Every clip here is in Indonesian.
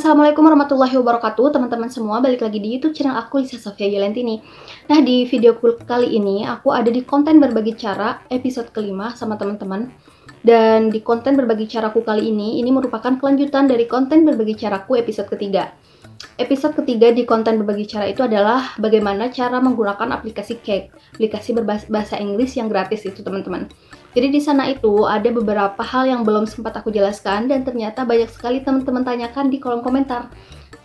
Assalamualaikum warahmatullahi wabarakatuh, teman-teman semua. Balik lagi di YouTube channel aku, Lisa Sofia Yelentini. Nah, di video kali ini aku ada di konten berbagi cara episode kelima sama teman-teman. Dan di konten berbagi caraku kali ini merupakan kelanjutan dari konten berbagi caraku episode ketiga. Episode ketiga di konten berbagi cara itu adalah bagaimana cara menggunakan aplikasi Cake, aplikasi berbahasa Inggris yang gratis itu, teman-teman. Jadi di sana itu ada beberapa hal yang belum sempat aku jelaskan dan ternyata banyak sekali teman-teman tanyakan di kolom komentar.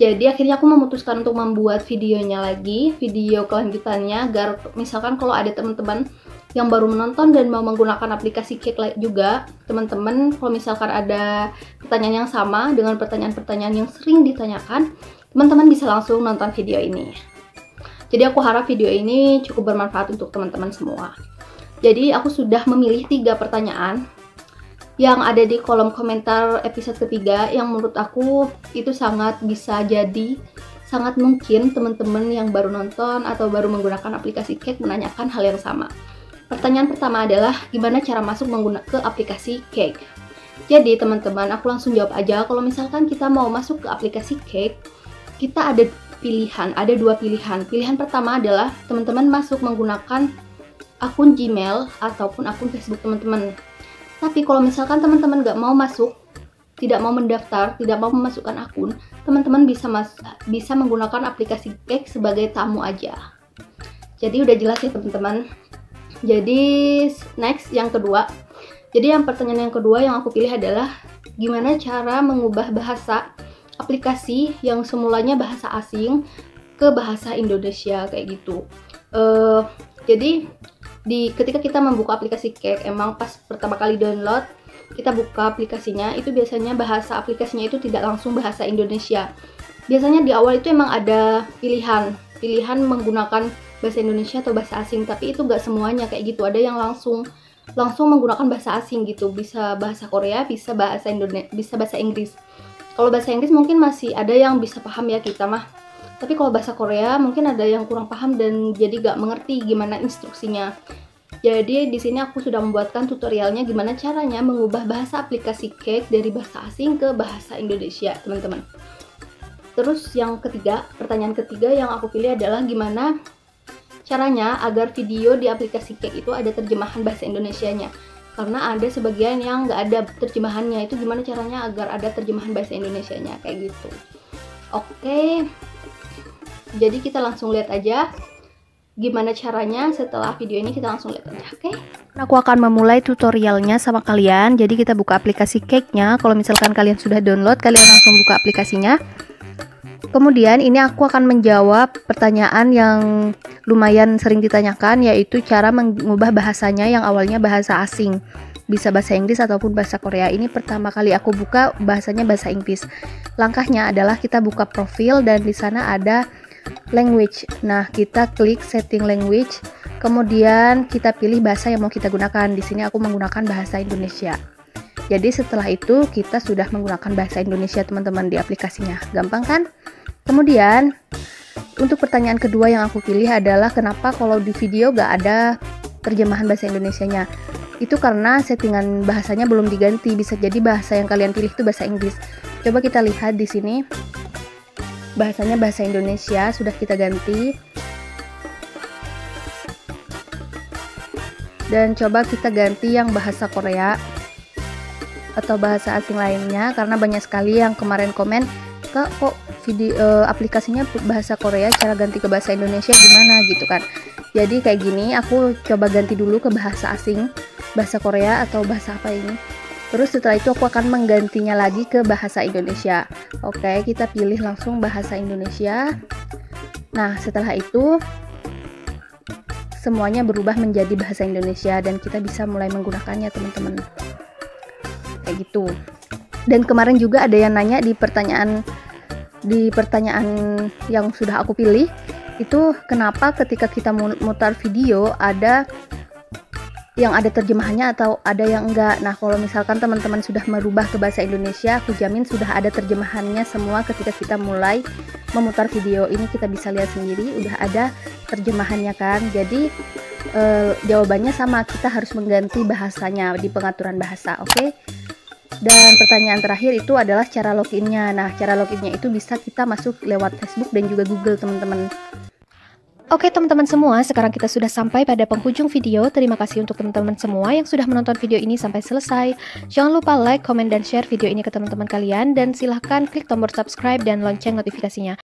Jadi akhirnya aku memutuskan untuk membuat videonya lagi, video kelanjutannya, agar misalkan kalau ada teman-teman yang baru menonton dan mau menggunakan aplikasi Cake juga, teman-teman kalau misalkan ada pertanyaan yang sama dengan pertanyaan-pertanyaan yang sering ditanyakan, teman-teman bisa langsung nonton video ini. Jadi aku harap video ini cukup bermanfaat untuk teman-teman semua. Jadi aku sudah memilih 3 pertanyaan yang ada di kolom komentar episode ketiga yang menurut aku itu sangat mungkin teman-teman yang baru nonton atau baru menggunakan aplikasi Cake menanyakan hal yang sama. Pertanyaan pertama adalah gimana cara masuk ke aplikasi Cake. Jadi teman-teman, aku langsung jawab aja. Kalau misalkan kita mau masuk ke aplikasi Cake, kita ada pilihan, ada 2 pilihan. Pilihan pertama adalah teman-teman masuk menggunakan akun Gmail ataupun akun Facebook teman-teman. Tapi kalau misalkan teman-teman nggak mau masuk, tidak mau mendaftar, tidak mau memasukkan akun, teman-teman bisa menggunakan aplikasi Cake sebagai tamu aja. Jadi udah jelas ya teman-teman. Jadi next yang kedua. Jadi yang pertanyaan yang kedua yang aku pilih adalah gimana cara mengubah bahasa aplikasi yang semulanya bahasa asing ke bahasa Indonesia kayak gitu. Jadi ketika kita membuka aplikasi Cake, emang pas pertama kali download, kita buka aplikasinya, itu biasanya bahasa aplikasinya itu tidak langsung bahasa Indonesia. Biasanya di awal itu emang ada pilihan menggunakan bahasa Indonesia atau bahasa asing, tapi itu nggak semuanya kayak gitu. Ada yang langsung menggunakan bahasa asing gitu, bisa bahasa Korea, bisa bahasa Indonesia, bisa bahasa Inggris. Kalau bahasa Inggris mungkin masih ada yang bisa paham ya kita mah. Tapi kalau bahasa Korea mungkin ada yang kurang paham dan jadi gak mengerti gimana instruksinya. Jadi di sini aku sudah membuatkan tutorialnya gimana caranya mengubah bahasa aplikasi Cake dari bahasa asing ke bahasa Indonesia, teman-teman. Terus yang ketiga, pertanyaan ketiga yang aku pilih adalah gimana caranya agar video di aplikasi Cake itu ada terjemahan bahasa Indonesianya. Karena ada sebagian yang nggak ada terjemahannya, itu gimana caranya agar ada terjemahan bahasa Indonesianya kayak gitu. Oke. Jadi kita langsung lihat aja gimana caranya. Setelah video ini kita langsung lihat aja, oke? Aku akan memulai tutorialnya sama kalian. Jadi kita buka aplikasi Cake-nya. Kalau misalkan kalian sudah download, kalian langsung buka aplikasinya. Kemudian ini aku akan menjawab pertanyaan yang lumayan sering ditanyakan, yaitu cara mengubah bahasanya yang awalnya bahasa asing. Bisa bahasa Inggris ataupun bahasa Korea. Ini pertama kali aku buka bahasanya bahasa Inggris. Langkahnya adalah kita buka profil dan di sana ada language. Nah, kita klik setting language, kemudian kita pilih bahasa yang mau kita gunakan. Di sini aku menggunakan bahasa Indonesia. Jadi setelah itu kita sudah menggunakan bahasa Indonesia, teman-teman, di aplikasinya. Gampang kan? Kemudian untuk pertanyaan kedua yang aku pilih adalah kenapa kalau di video gak ada terjemahan bahasa Indonesianya. Itu karena settingan bahasanya belum diganti. Bisa jadi bahasa yang kalian pilih itu bahasa Inggris. Coba kita lihat di sini. Bahasanya bahasa Indonesia sudah kita ganti. Dan coba kita ganti yang bahasa Korea atau bahasa asing lainnya, karena banyak sekali yang kemarin komen, "Kak, kok video aplikasinya bahasa Korea, cara ganti ke bahasa Indonesia gimana?" gitu kan. Jadi kayak gini, aku coba ganti dulu ke bahasa asing, bahasa Korea atau bahasa apa ini. Terus setelah itu aku akan menggantinya lagi ke bahasa Indonesia. Oke, kita pilih langsung bahasa Indonesia. Nah, setelah itu semuanya berubah menjadi bahasa Indonesia dan kita bisa mulai menggunakannya, teman-teman. Kayak gitu. Dan kemarin juga ada yang nanya di pertanyaan yang sudah aku pilih, itu kenapa ketika kita mutar video ada yang ada terjemahannya atau ada yang enggak. Nah, kalau misalkan teman-teman sudah merubah ke bahasa Indonesia, aku jamin sudah ada terjemahannya semua ketika kita mulai memutar video ini. Kita bisa lihat sendiri udah ada terjemahannya kan. Jadi jawabannya sama, kita harus mengganti bahasanya di pengaturan bahasa. Oke. Dan pertanyaan terakhir itu adalah cara loginnya. Nah, cara loginnya itu bisa kita masuk lewat Facebook dan juga Google, teman-teman. Oke teman-teman semua, sekarang kita sudah sampai pada penghujung video. Terima kasih untuk teman-teman semua yang sudah menonton video ini sampai selesai. Jangan lupa like, komen, dan share video ini ke teman-teman kalian. Dan silahkan klik tombol subscribe dan lonceng notifikasinya.